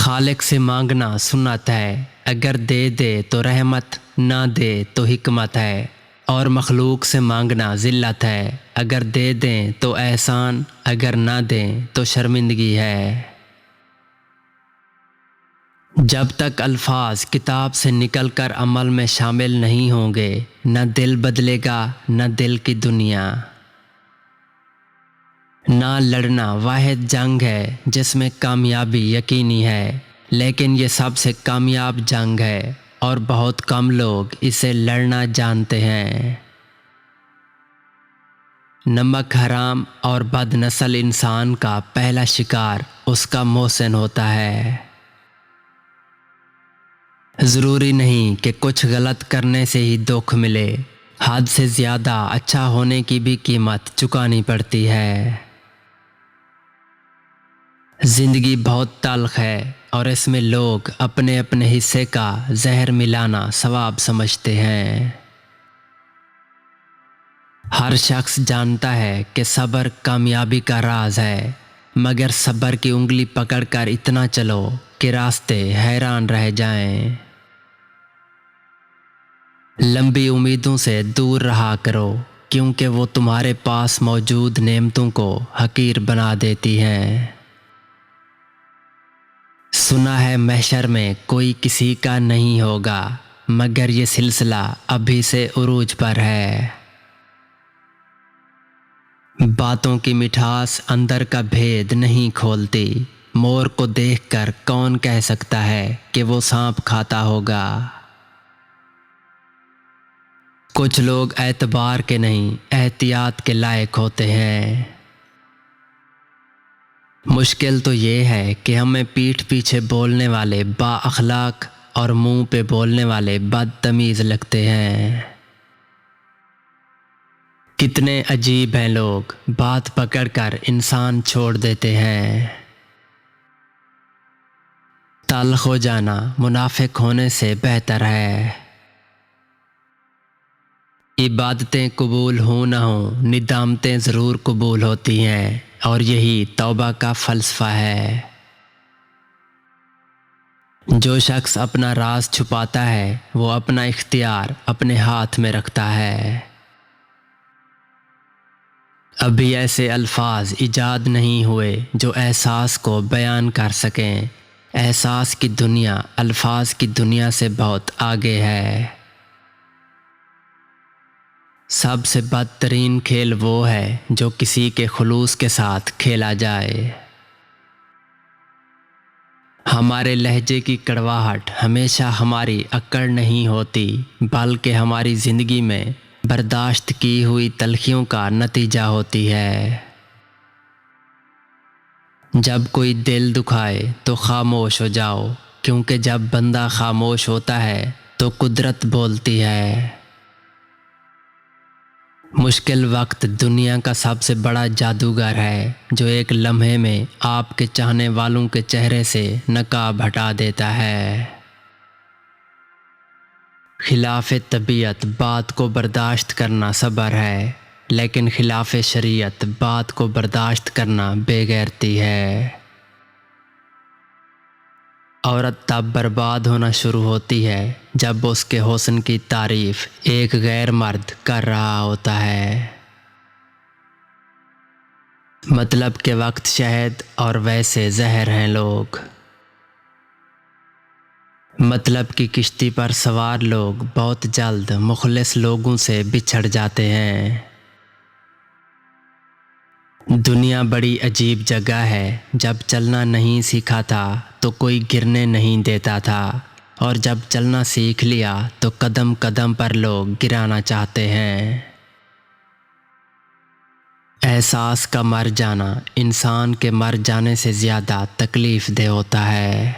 خالق سے مانگنا سنت ہے، اگر دے دے تو رحمت، نہ دے تو حکمت ہے۔ اور مخلوق سے مانگنا ذلت ہے، اگر دے دیں تو احسان، اگر نہ دیں تو شرمندگی ہے۔ جب تک الفاظ کتاب سے نکل کر عمل میں شامل نہیں ہوں گے، نہ دل بدلے گا نہ دل کی دنیا۔ نہ لڑنا واحد جنگ ہے جس میں کامیابی یقینی ہے، لیکن یہ سب سے کامیاب جنگ ہے اور بہت کم لوگ اسے لڑنا جانتے ہیں۔ نمک حرام اور بد نسل انسان کا پہلا شکار اس کا محسن ہوتا ہے۔ ضروری نہیں کہ کچھ غلط کرنے سے ہی دکھ ملے، حد سے زیادہ اچھا ہونے کی بھی قیمت چکانی پڑتی ہے۔ زندگی بہت تلخ ہے اور اس میں لوگ اپنے اپنے حصے کا زہر ملانا ثواب سمجھتے ہیں۔ ہر شخص جانتا ہے کہ صبر کامیابی کا راز ہے، مگر صبر کی انگلی پکڑ کر اتنا چلو کہ راستے حیران رہ جائیں۔ لمبی امیدوں سے دور رہا کرو، کیونکہ وہ تمہارے پاس موجود نعمتوں کو حقیر بنا دیتی ہیں۔ سنا ہے محشر میں کوئی کسی کا نہیں ہوگا، مگر یہ سلسلہ ابھی سے عروج پر ہے۔ باتوں کی مٹھاس اندر کا بھید نہیں کھولتی، مور کو دیکھ کر کون کہہ سکتا ہے کہ وہ سانپ کھاتا ہوگا۔ کچھ لوگ اعتبار کے نہیں احتیاط کے لائق ہوتے ہیں۔ مشکل تو یہ ہے کہ ہمیں پیٹھ پیچھے بولنے والے با اخلاق اور منہ پہ بولنے والے بدتمیز لگتے ہیں۔ کتنے عجیب ہیں لوگ، بات پکڑ کر انسان چھوڑ دیتے ہیں۔ تلخ ہو جانا منافق ہونے سے بہتر ہے۔ عبادتیں قبول ہوں نہ ہوں، ندامتیں ضرور قبول ہوتی ہیں، اور یہی توبہ کا فلسفہ ہے۔ جو شخص اپنا راز چھپاتا ہے وہ اپنا اختیار اپنے ہاتھ میں رکھتا ہے۔ ابھی ایسے الفاظ ایجاد نہیں ہوئے جو احساس کو بیان کر سکیں۔ احساس کی دنیا الفاظ کی دنیا سے بہت آگے ہے۔ سب سے بدترین کھیل وہ ہے جو کسی کے خلوص کے ساتھ کھیلا جائے۔ ہمارے لہجے کی کڑواہٹ ہمیشہ ہماری اکڑ نہیں ہوتی، بلکہ ہماری زندگی میں برداشت کی ہوئی تلخیوں کا نتیجہ ہوتی ہے۔ جب کوئی دل دکھائے تو خاموش ہو جاؤ، کیونکہ جب بندہ خاموش ہوتا ہے تو قدرت بولتی ہے۔ مشکل وقت دنیا کا سب سے بڑا جادوگر ہے، جو ایک لمحے میں آپ کے چاہنے والوں کے چہرے سے نقاب ہٹا دیتا ہے۔ خلاف طبیعت بات کو برداشت کرنا صبر ہے، لیکن خلاف شریعت بات کو برداشت کرنا بے غیرتی ہے۔ عورت تب برباد ہونا شروع ہوتی ہے جب اس کے حسن کی تعریف ایک غیر مرد کر رہا ہوتا ہے۔ مطلب کے وقت شہد اور ویسے زہر ہیں لوگ۔ مطلب کی کشتی پر سوار لوگ بہت جلد مخلص لوگوں سے بچھڑ جاتے ہیں۔ دنیا بڑی عجیب جگہ ہے، جب چلنا نہیں سیکھا تھا تو کوئی گرنے نہیں دیتا تھا، اور جب چلنا سیکھ لیا تو قدم قدم پر لوگ گرانا چاہتے ہیں۔ احساس کا مر جانا انسان کے مر جانے سے زیادہ تکلیف دہ ہوتا ہے۔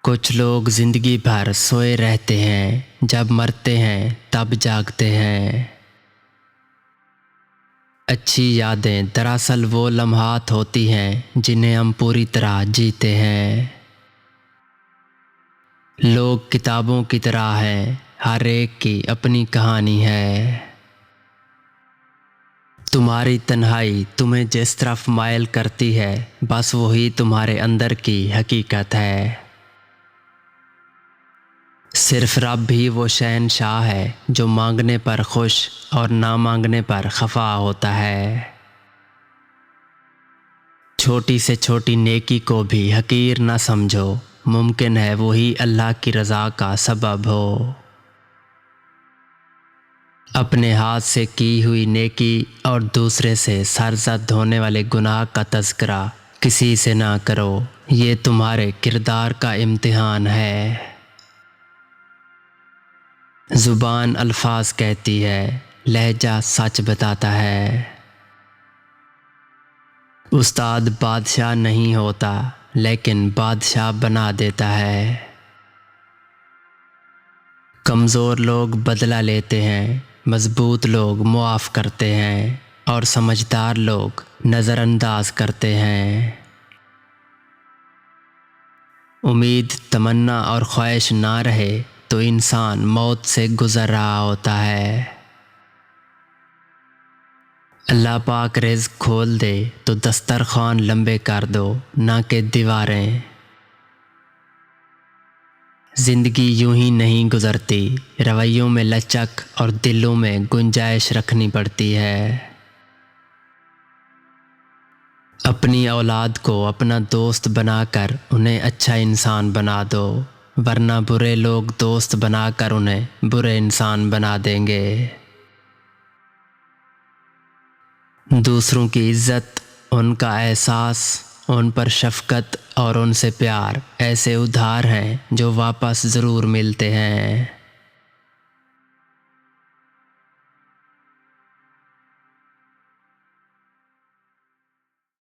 کچھ لوگ زندگی بھر سوئے رہتے ہیں، جب مرتے ہیں تب جاگتے ہیں۔ اچھی یادیں دراصل وہ لمحات ہوتی ہیں جنہیں ہم پوری طرح جیتے ہیں۔ لوگ کتابوں کی طرح ہیں، ہر ایک کی اپنی کہانی ہے۔ تمہاری تنہائی تمہیں جس طرف مائل کرتی ہے بس وہی تمہارے اندر کی حقیقت ہے۔ صرف رب ہی وہ شہنشاہ ہے جو مانگنے پر خوش اور نہ مانگنے پر خفا ہوتا ہے۔ چھوٹی سے چھوٹی نیکی کو بھی حقیر نہ سمجھو، ممکن ہے وہی اللہ کی رضا کا سبب ہو۔ اپنے ہاتھ سے کی ہوئی نیکی اور دوسرے سے سرزد ہونے والے گناہ کا تذکرہ کسی سے نہ کرو، یہ تمہارے کردار کا امتحان ہے۔ زبان الفاظ کہتی ہے، لہجہ سچ بتاتا ہے۔ استاد بادشاہ نہیں ہوتا لیکن بادشاہ بنا دیتا ہے۔ کمزور لوگ بدلہ لیتے ہیں، مضبوط لوگ معاف کرتے ہیں اور سمجھدار لوگ نظر انداز کرتے ہیں۔ امید، تمنا اور خواہش نہ رہے تو انسان موت سے گزر رہا ہوتا ہے۔ اللہ پاک رزق کھول دے تو دسترخوان لمبے کر دو، نہ کہ دیواریں۔ زندگی یوں ہی نہیں گزرتی، رویوں میں لچک اور دلوں میں گنجائش رکھنی پڑتی ہے۔ اپنی اولاد کو اپنا دوست بنا کر انہیں اچھا انسان بنا دو، ورنہ برے لوگ دوست بنا کر انہیں برے انسان بنا دیں گے۔ دوسروں کی عزت، ان کا احساس، ان پر شفقت اور ان سے پیار ایسے ادھار ہیں جو واپس ضرور ملتے ہیں۔